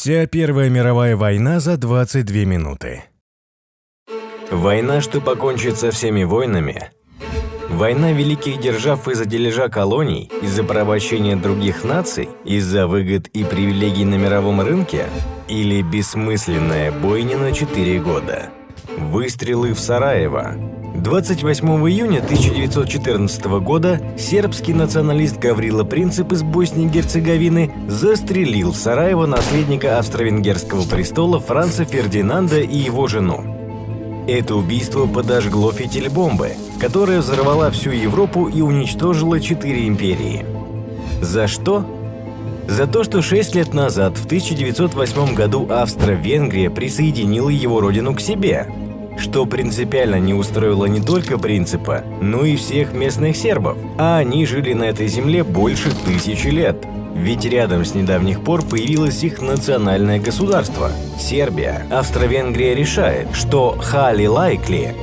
Вся Первая мировая война за 22 минуты. Война, что покончит со всеми войнами. Война великих держав из-за дележа колоний, из-за порабощения других наций, из-за выгод и привилегий на мировом рынке? Или бессмысленная бойня на 4 года? Выстрелы в Сараево. 28 июня 1914 года сербский националист Гаврила Принцип из Боснии и Герцеговины застрелил в Сараево наследника австро-венгерского престола Франца Фердинанда и его жену. Это убийство подожгло фитиль бомбы, которая взорвала всю Европу и уничтожила 4 империи. За что? За то, что 6 лет назад, в 1908 году, Австро-Венгрия присоединила его родину к себе, что принципиально не устроило не только Принципа, но и всех местных сербов, а они жили на этой земле больше 1000 лет. Ведь рядом с недавних пор появилось их национальное государство – Сербия. Австро-Венгрия решает, что highly likely,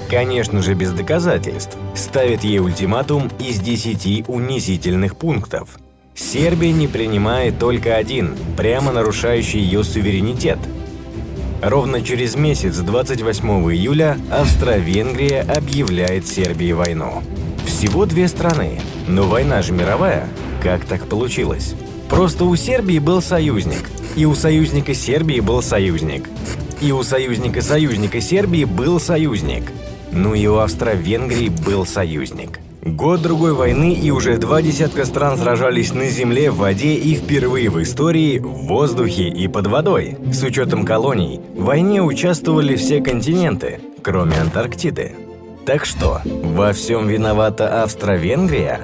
конечно же без доказательств, ставит ей ультиматум из 10 унизительных пунктов. Сербия не принимает только один, прямо нарушающий ее суверенитет. Ровно через месяц, 28 июля, Австро-Венгрия объявляет Сербии войну. Всего 2 страны, но война же мировая. Как так получилось? Просто у Сербии был союзник, и у союзника Сербии был союзник, и у союзника Сербии был союзник, ну и у Австро-Венгрии был союзник. Год-другой войны, и уже 20 стран сражались на земле, в воде и впервые в истории в воздухе и под водой. С учетом колоний, в войне участвовали все континенты, кроме Антарктиды. Так что, во всем виновата Австро-Венгрия?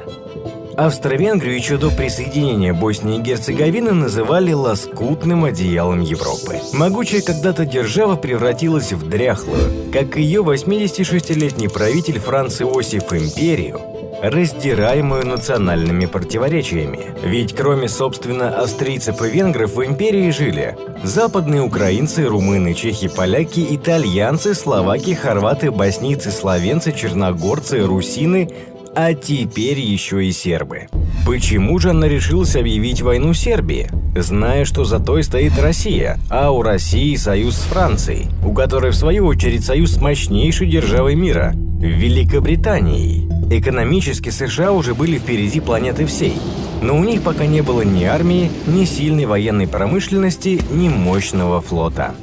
Австро-Венгрию еще до присоединения Боснии и Герцеговины называли лоскутным одеялом Европы. Могучая когда-то держава превратилась в дряхлую, как и ее 86-летний правитель Франц Иосиф империю, раздираемую национальными противоречиями. Ведь кроме, собственно, австрийцев и венгров в империи жили западные украинцы, румыны, чехи, поляки, итальянцы, словаки, хорваты, боснийцы, словенцы, черногорцы, русины, а теперь еще и сербы. Почему же она решилась объявить войну Сербии, зная, что за той стоит Россия, а у России союз с Францией, у которой в свою очередь союз с мощнейшей державой мира – Великобританией? Экономически США уже были впереди планеты всей, но у них пока не было ни армии, ни сильной военной промышленности, ни мощного флота.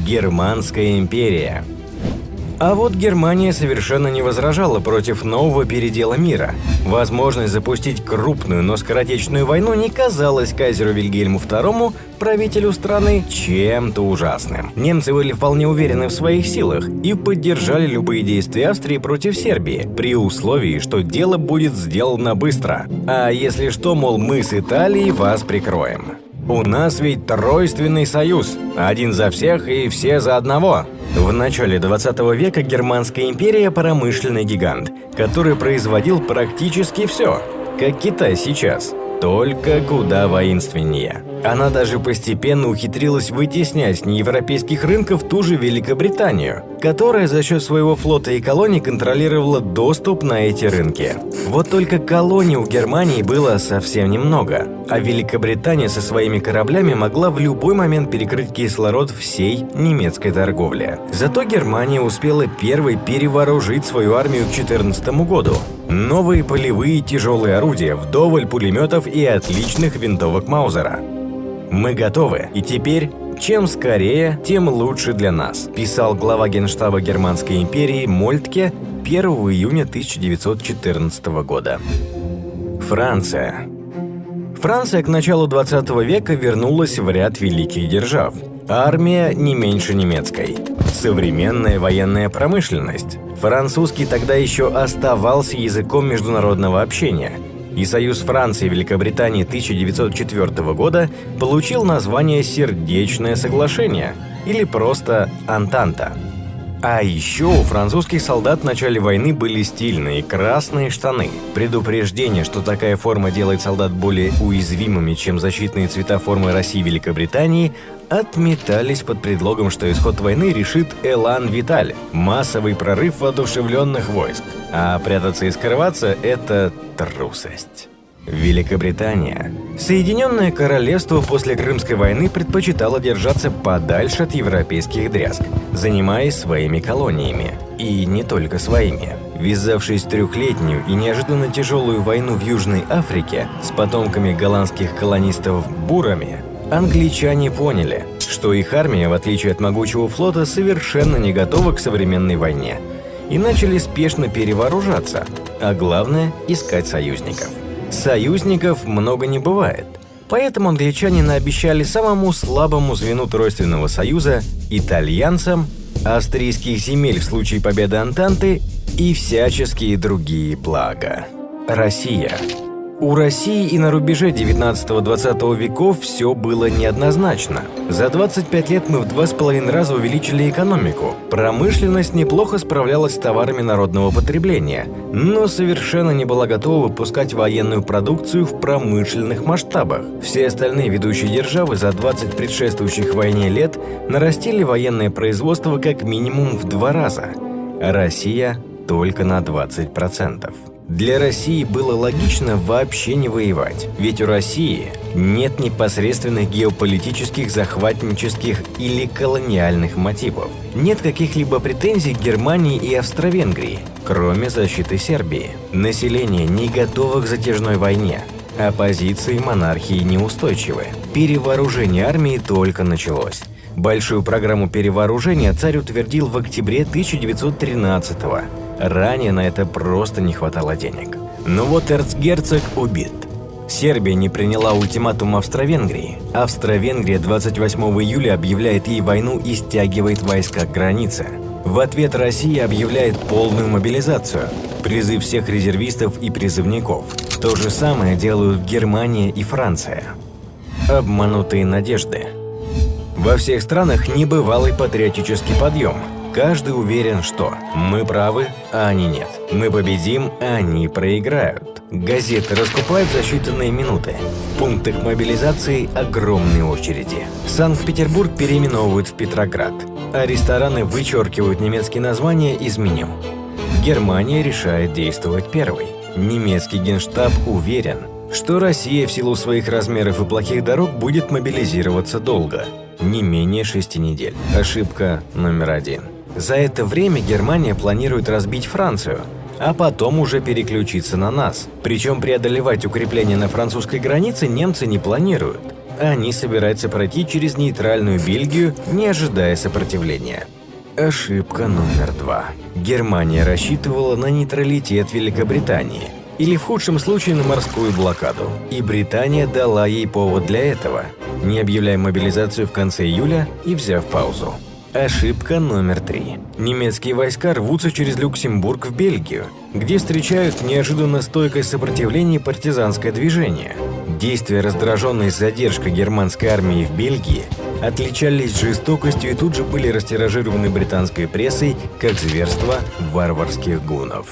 Германская империя. А вот Германия совершенно не возражала против нового передела мира. Возможность запустить крупную, но скоротечную войну не казалась кайзеру Вильгельму II, правителю страны, чем-то ужасным. Немцы были вполне уверены в своих силах и поддержали любые действия Австрии против Сербии, при условии, что дело будет сделано быстро. А если что, мол, мы с Италией вас прикроем. У нас ведь тройственный союз. Один за всех и все за одного. В начале 20 века Германская империя – промышленный гигант, который производил практически все, как Китай сейчас, только куда воинственнее. Она даже постепенно ухитрилась вытеснять с неевропейских рынков ту же Великобританию, которая за счет своего флота и колоний контролировала доступ на эти рынки. Вот только колоний у Германии было совсем немного, а Великобритания со своими кораблями могла в любой момент перекрыть кислород всей немецкой торговли. Зато Германия успела первой перевооружить свою армию к 2014 году. Новые полевые тяжелые орудия, вдоволь пулеметов и отличных винтовок Маузера. «Мы готовы, и теперь, чем скорее, тем лучше для нас», писал глава Генштаба Германской империи Мольтке 1 июня 1914 года. Франция. Франция к началу 20 века вернулась в ряд великих держав. Армия не меньше немецкой. Современная военная промышленность. Французский тогда еще оставался языком международного общения. И союз Франции и Великобритании 1904 года получил название «Сердечное соглашение» или просто «Антанта». А еще у французских солдат в начале войны были стильные красные штаны. Предупреждение, что такая форма делает солдат более уязвимыми, чем защитные цвета формы России и Великобритании, отметались под предлогом, что исход войны решит Элан Виталь – массовый прорыв воодушевленных войск. А прятаться и скрываться – это трусость. Великобритания. Соединенное Королевство после Крымской войны предпочитало держаться подальше от европейских дрязг, занимаясь своими колониями. И не только своими. Ввязавшись в трехлетнюю и неожиданно тяжелую войну в Южной Африке с потомками голландских колонистов бурами, англичане поняли, что их армия, в отличие от могучего флота, совершенно не готова к современной войне, и начали спешно перевооружаться, а главное – искать союзников. Союзников много не бывает, поэтому англичане наобещали самому слабому звену Тройственного союза – итальянцам, австрийских земель в случае победы Антанты и всяческие другие блага. Россия. У России и на рубеже 19-20 веков все было неоднозначно. За 25 лет мы в 2,5 раза увеличили экономику. Промышленность неплохо справлялась с товарами народного потребления, но совершенно не была готова выпускать военную продукцию в промышленных масштабах. Все остальные ведущие державы за 20 предшествующих войне лет нарастили военное производство как минимум в 2 раза, а Россия только на 20%. Для России было логично вообще не воевать, ведь у России нет непосредственных геополитических, захватнических или колониальных мотивов. Нет каких-либо претензий к Германии и Австро-Венгрии, кроме защиты Сербии. Население не готово к затяжной войне, а позиции монархии неустойчивы. Перевооружение армии только началось. Большую программу перевооружения царь утвердил в октябре 1913-го. Ранее на это просто не хватало денег. Но вот эрцгерцог убит. Сербия не приняла ультиматум Австро-Венгрии. Австро-Венгрия 28 июля объявляет ей войну и стягивает войска к границе. В ответ Россия объявляет полную мобилизацию, призыв всех резервистов и призывников. То же самое делают Германия и Франция. Обманутые надежды. Во всех странах небывалый патриотический подъем. Каждый уверен, что мы правы, а они нет. Мы победим, а они проиграют. Газеты раскупают за считанные минуты. В пунктах мобилизации огромные очереди. Санкт-Петербург переименовывают в Петроград, а рестораны вычеркивают немецкие названия из меню. Германия решает действовать первой. Немецкий генштаб уверен, что Россия в силу своих размеров и плохих дорог будет мобилизироваться долго. Не менее 6 недель. Ошибка номер 1. За это время Германия планирует разбить Францию, а потом уже переключиться на нас. Причем преодолевать укрепления на французской границе немцы не планируют. Они собираются пройти через нейтральную Бельгию, не ожидая сопротивления. Ошибка номер 2. Германия рассчитывала на нейтралитет Великобритании, или в худшем случае на морскую блокаду. И Британия дала ей повод для этого, не объявляя мобилизацию в конце июля и взяв паузу. Ошибка номер 3. Немецкие войска рвутся через Люксембург в Бельгию, где встречают неожиданно стойкое сопротивление партизанское движение. Действия, раздраженные задержкой германской армии в Бельгии, отличались жестокостью и тут же были растиражированы британской прессой как зверство варварских гуннов.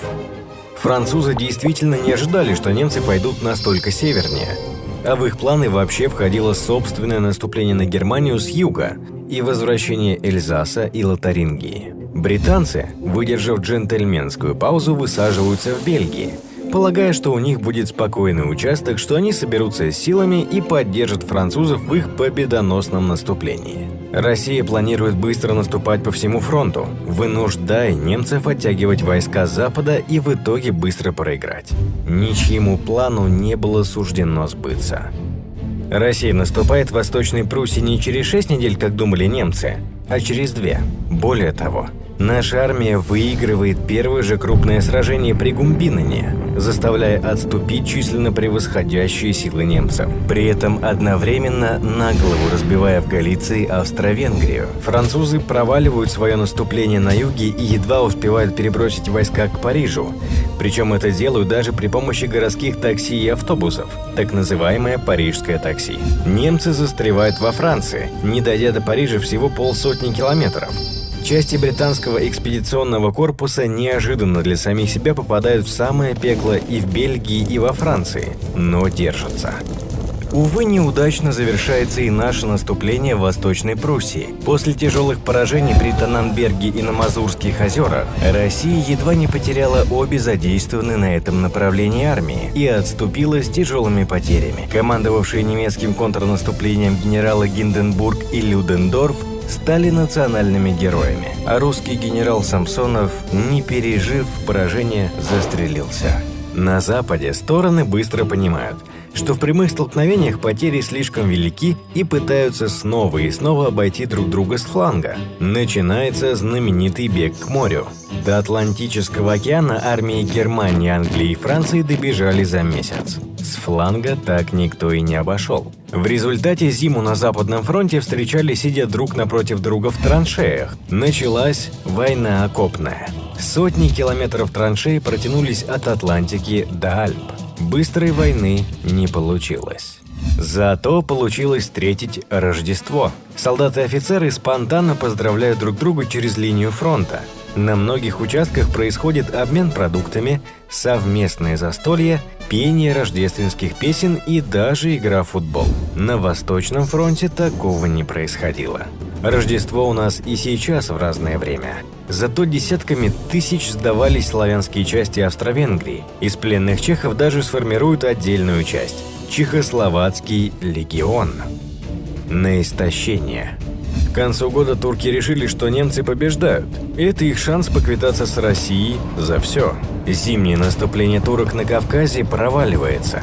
Французы действительно не ожидали, что немцы пойдут настолько севернее, а в их планы вообще входило собственное наступление на Германию с юга и возвращение Эльзаса и Лотарингии. Британцы, выдержав джентльменскую паузу, высаживаются в Бельгии, полагая, что у них будет спокойный участок, что они соберутся с силами и поддержат французов в их победоносном наступлении. Россия планирует быстро наступать по всему фронту, вынуждая немцев оттягивать войска с запада и в итоге быстро проиграть. Ничьему плану не было суждено сбыться. Россия наступает в Восточной Пруссии не через 6 недель, как думали немцы, а через 2. Более того, наша армия выигрывает первое же крупное сражение при Гумбинене, заставляя отступить численно превосходящие силы немцев. При этом одновременно на голову разбивая в Галиции Австро-Венгрию. Французы проваливают свое наступление на юге и едва успевают перебросить войска к Парижу. Причем это делают даже при помощи городских такси и автобусов, так называемое парижское такси. Немцы застревают во Франции, не дойдя до Парижа всего 50 километров. Части британского экспедиционного корпуса неожиданно для самих себя попадают в самое пекло и в Бельгии, и во Франции, но держатся. Увы, неудачно завершается и наше наступление в Восточной Пруссии. После тяжелых поражений при Танненберге и на Мазурских озерах Россия едва не потеряла обе задействованные на этом направлении армии и отступила с тяжелыми потерями. Командовавшие немецким контрнаступлением генералы Гинденбург и Людендорф стали национальными героями, а русский генерал Самсонов, не пережив поражение, застрелился. На Западе стороны быстро понимают, что в прямых столкновениях потери слишком велики и пытаются снова и снова обойти друг друга с фланга. Начинается знаменитый бег к морю. До Атлантического океана армии Германии, Англии и Франции добежали за месяц. С фланга так никто и не обошел. В результате зиму на Западном фронте встречали, сидя друг напротив друга в траншеях. Началась война окопная. Сотни километров траншей протянулись от Атлантики до Альп. Быстрой войны не получилось. Зато получилось встретить Рождество. Солдаты и офицеры спонтанно поздравляют друг друга через линию фронта. На многих участках происходит обмен продуктами, совместное застолье, пение рождественских песен и даже игра в футбол. На Восточном фронте такого не происходило. Рождество у нас и сейчас в разное время. Зато десятками тысяч сдавались славянские части Австро-Венгрии. Из пленных чехов даже сформируют отдельную часть – Чехословацкий легион. На истощение. К концу года турки решили, что немцы побеждают. Это их шанс поквитаться с Россией за все. Зимнее наступление турок на Кавказе проваливается.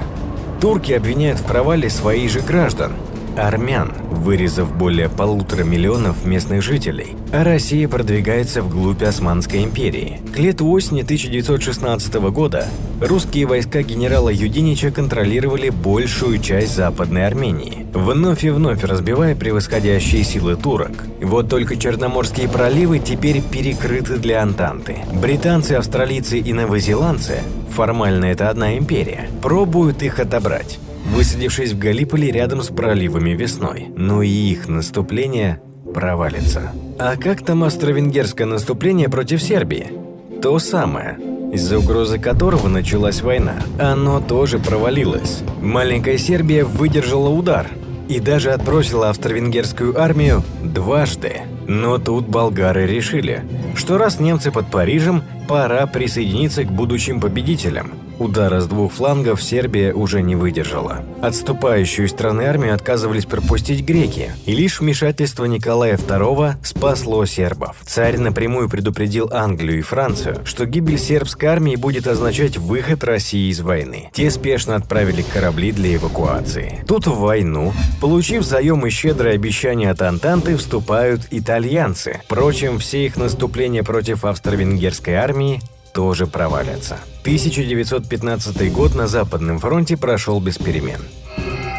Турки обвиняют в провале своих же граждан – армян, вырезав более 1,5 миллиона местных жителей, а Россия продвигается вглубь Османской империи. К лету-осени 1916 года русские войска генерала Юденича контролировали большую часть Западной Армении, вновь и вновь разбивая превосходящие силы турок. Вот только Черноморские проливы теперь перекрыты для Антанты. Британцы, австралийцы и новозеландцы, формально это одна империя, пробуют их отобрать, высадившись в Галиполи рядом с проливами весной. Но и их наступление провалится. А как там австро-венгерское наступление против Сербии? То самое, из-за угрозы которого началась война. Оно тоже провалилось. Маленькая Сербия выдержала удар и даже отбросила австро-венгерскую армию дважды. Но тут болгары решили, что раз немцы под Парижем, пора присоединиться к будущим победителям. Удара с двух флангов Сербия уже не выдержала. Отступающую из страны армию отказывались пропустить греки, и лишь вмешательство Николая II спасло сербов. Царь напрямую предупредил Англию и Францию, что гибель сербской армии будет означать выход России из войны. Те спешно отправили корабли для эвакуации. Тут в войну, получив заем и щедрое обещание от Антанты, вступают итальянцы. Впрочем, все их наступления против австро-венгерской армии тоже провалятся. 1915 год на Западном фронте прошел без перемен.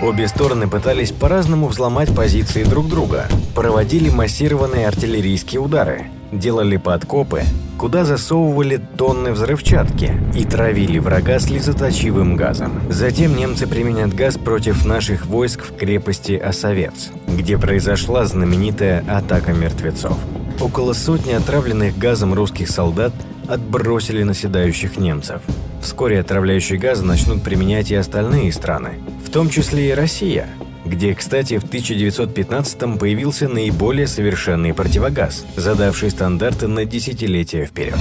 Обе стороны пытались по-разному взломать позиции друг друга, проводили массированные артиллерийские удары, делали подкопы, куда засовывали тонны взрывчатки и травили врага слезоточивым газом. Затем немцы применят газ против наших войск в крепости Осовец, где произошла знаменитая атака мертвецов. Около сотни отравленных газом русских солдат отбросили наседающих немцев. Вскоре отравляющие газы начнут применять и остальные страны, в том числе и Россия, где, кстати, в 1915-м появился наиболее совершенный противогаз, задавший стандарты на десятилетия вперед.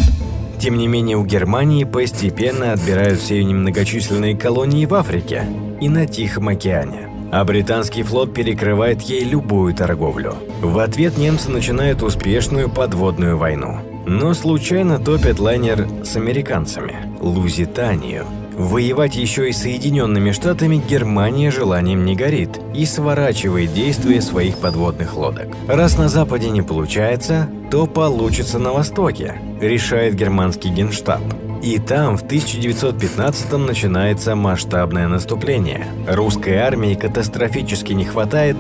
Тем не менее, у Германии постепенно отбирают все немногочисленные колонии в Африке и на Тихом океане, а британский флот перекрывает ей любую торговлю. В ответ немцы начинают успешную подводную войну. Но случайно топят лайнер с американцами – Лузитанию. Воевать еще и с Соединенными Штатами Германия желанием не горит и сворачивает действия своих подводных лодок. Раз на Западе не получается, то получится на Востоке, решает германский генштаб. И там в 1915-м начинается масштабное наступление. Русской армии катастрофически не хватает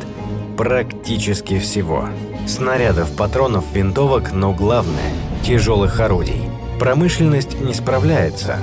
практически всего. Снарядов, патронов, винтовок, но главное – тяжелых орудий. Промышленность не справляется.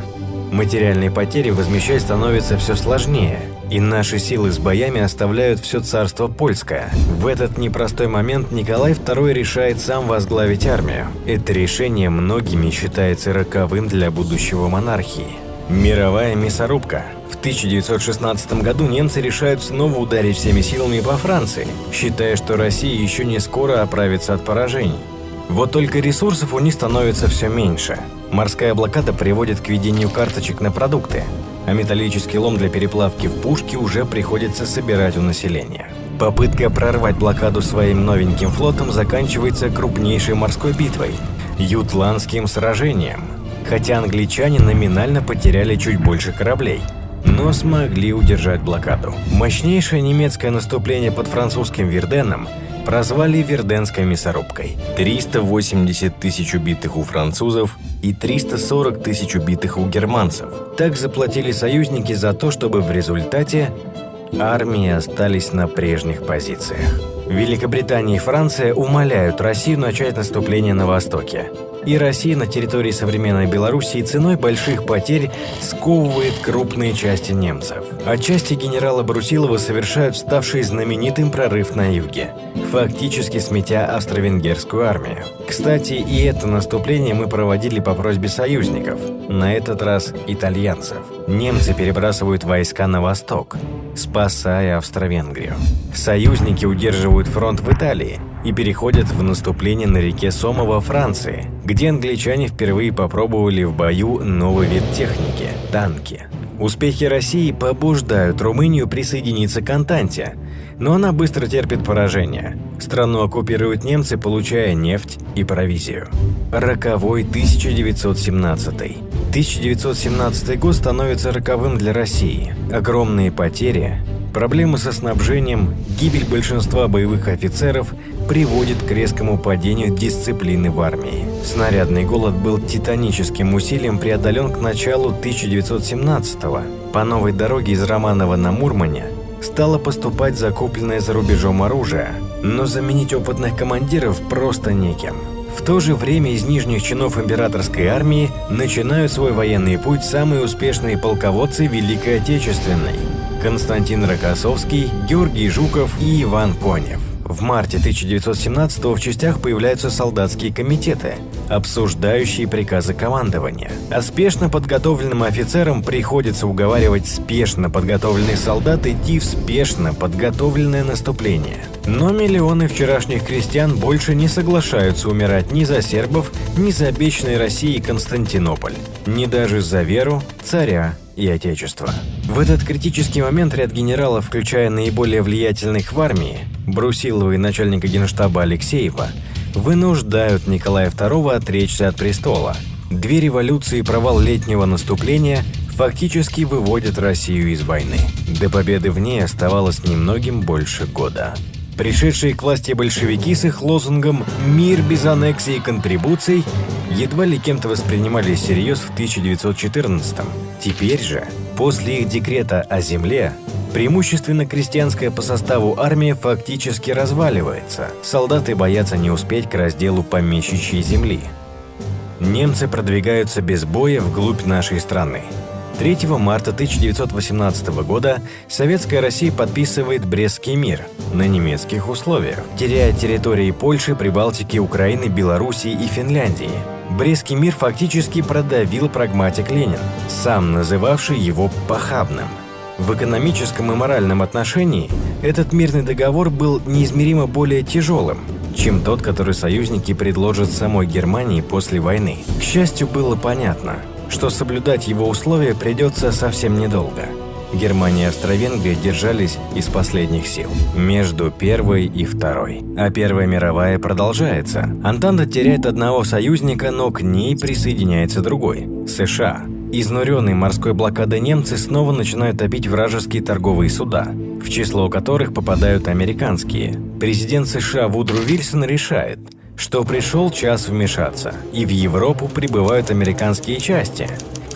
Материальные потери возмещать становится все сложнее, и наши силы с боями оставляют все царство польское. В этот непростой момент Николай II решает сам возглавить армию. Это решение многими считается роковым для будущего монархии. Мировая мясорубка. В 1916 году немцы решают снова ударить всеми силами по Франции, считая, что Россия еще не скоро оправится от поражений. Вот только ресурсов у них становится все меньше. Морская блокада приводит к введению карточек на продукты, а металлический лом для переплавки в пушки уже приходится собирать у населения. Попытка прорвать блокаду своим новеньким флотом заканчивается крупнейшей морской битвой – Ютландским сражением. Хотя англичане номинально потеряли чуть больше кораблей, но смогли удержать блокаду. Мощнейшее немецкое наступление под французским Верденом прозвали Верденской мясорубкой. 380 тысяч убитых у французов и 340 тысяч убитых у германцев. Так заплатили союзники за то, чтобы в результате армии остались на прежних позициях. Великобритания и Франция умоляют Россию начать наступление на востоке. И Россия на территории современной Белоруссии ценой больших потерь сковывает крупные части немцев. А части генерала Брусилова совершают ставший знаменитым прорыв на юге, фактически сметя австро-венгерскую армию. Кстати, и это наступление мы проводили по просьбе союзников, на этот раз итальянцев. Немцы перебрасывают войска на восток, спасая Австро-Венгрию. Союзники удерживают фронт в Италии и переходят в наступление на реке Сома во Франции, где англичане впервые попробовали в бою новый вид техники – танки. Успехи России побуждают Румынию присоединиться к Антанте, но она быстро терпит поражение. Страну оккупируют немцы, получая нефть и провизию. Роковой 1917. 1917 год становится роковым для России. Огромные потери, проблемы со снабжением, гибель большинства боевых офицеров приводит к резкому падению дисциплины в армии. Снарядный голод был титаническим усилием преодолен к началу 1917-го. По новой дороге из Романова на Мурмане стало поступать закупленное за рубежом оружие, но заменить опытных командиров просто некем. В то же время из нижних чинов императорской армии начинают свой военный путь самые успешные полководцы Великой Отечественной – Константин Рокоссовский, Георгий Жуков и Иван Конев. В марте 1917-го в частях появляются солдатские комитеты, обсуждающие приказы командования. А спешно подготовленным офицерам приходится уговаривать спешно подготовленных солдат идти в спешно подготовленное наступление. Но миллионы вчерашних крестьян больше не соглашаются умирать ни за сербов, ни за обещанный Россией Константинополь, ни даже за веру, царя и отечество. В этот критический момент ряд генералов, включая наиболее влиятельных в армии, Брусилова и начальника генштаба Алексеева, вынуждают Николая II отречься от престола. Две революции и провал летнего наступления фактически выводят Россию из войны. До победы в ней оставалось немногим больше года. Пришедшие к власти большевики с их лозунгом «Мир без аннексий и контрибуций» едва ли кем-то воспринимались всерьез в 1914-м. Теперь же, после их декрета о земле, преимущественно крестьянская по составу армия фактически разваливается. Солдаты боятся не успеть к разделу помещичьей земли. Немцы продвигаются без боя вглубь нашей страны. 3 марта 1918 года Советская Россия подписывает Брестский мир на немецких условиях, теряя территории Польши, Прибалтики, Украины, Белоруссии и Финляндии. Брестский мир фактически продавил прагматик Ленин, сам называвший его похабным. В экономическом и моральном отношении этот мирный договор был неизмеримо более тяжелым, чем тот, который союзники предложат самой Германии после войны. К счастью, было понятно, что соблюдать его условия придется совсем недолго. Германия и Австро-Венгрия держались из последних сил между первой и второй. А Первая мировая продолжается. Антанта теряет одного союзника, но к ней присоединяется другой – США. Изнуренные морской блокадой немцы снова начинают топить вражеские торговые суда, в число которых попадают американские. Президент США Вудро Вильсон решает, что пришел час вмешаться, и в Европу прибывают американские части.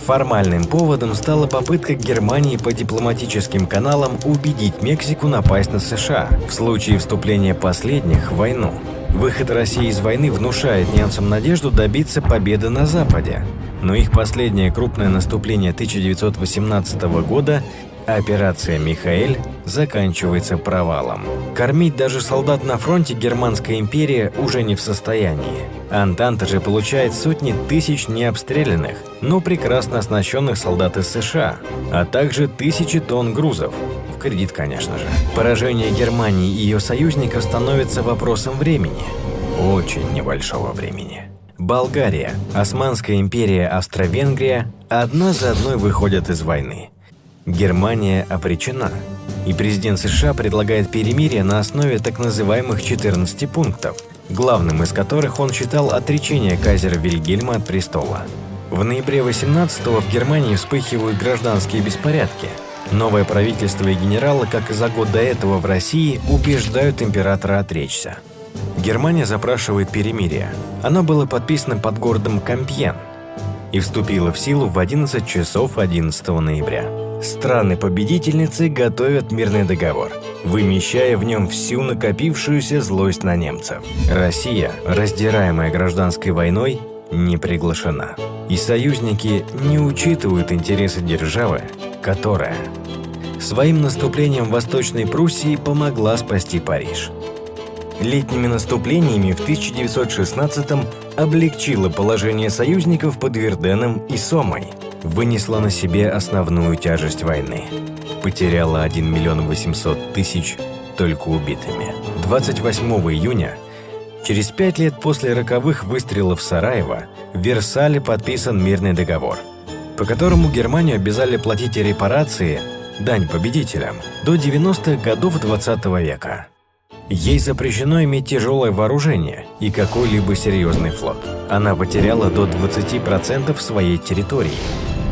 Формальным поводом стала попытка Германии по дипломатическим каналам убедить Мексику напасть на США в случае вступления последних в войну. Выход России из войны внушает немцам надежду добиться победы на Западе, но их последнее крупное наступление 1918 года Операция «Михаэль» заканчивается провалом. Кормить даже солдат на фронте Германская империя уже не в состоянии. Антанта же получает сотни тысяч необстрелянных, но прекрасно оснащенных солдат из США, а также тысячи тонн грузов. В кредит, конечно же. Поражение Германии и ее союзников становится вопросом времени. Очень небольшого времени. Болгария, Османская империя, Австро-Венгрия одна за одной выходят из войны. Германия обречена, и президент США предлагает перемирие на основе так называемых 14 пунктов, главным из которых он считал отречение кайзера Вильгельма от престола. В ноябре 18-го в Германии вспыхивают гражданские беспорядки. Новое правительство и генералы, как и за год до этого в России, убеждают императора отречься. Германия запрашивает перемирие. Оно было подписано под городом Компьен и вступило в силу в 11 часов 11 ноября. Страны-победительницы готовят мирный договор, вымещая в нем всю накопившуюся злость на немцев. Россия, раздираемая гражданской войной, не приглашена. И союзники не учитывают интересы державы, которая своим наступлением в Восточной Пруссии помогла спасти Париж. Летними наступлениями в 1916-м облегчила положение союзников под Верденом и Сомой, вынесла на себе основную тяжесть войны. Потеряла 1 800 000 только убитыми. 28 июня, через 5 лет после роковых выстрелов Сараева, в Версале подписан мирный договор, по которому Германию обязали платить репарации, дань победителям, до 90-х годов 20 века. Ей запрещено иметь тяжелое вооружение и какой-либо серьезный флот. Она потеряла до 20% своей территории.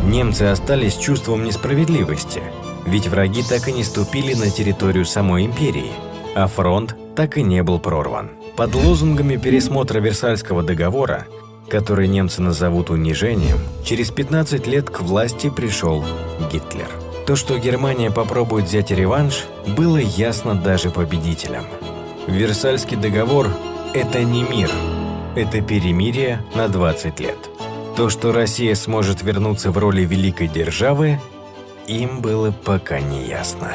Немцы остались с чувством несправедливости, ведь враги так и не ступили на территорию самой империи, а фронт так и не был прорван. Под лозунгами пересмотра Версальского договора, который немцы назовут унижением, через 15 лет к власти пришел Гитлер. То, что Германия попробует взять реванш, было ясно даже победителям. Версальский договор – это не мир, это перемирие на 20 лет. То, что Россия сможет вернуться в роли великой державы, им было пока не ясно.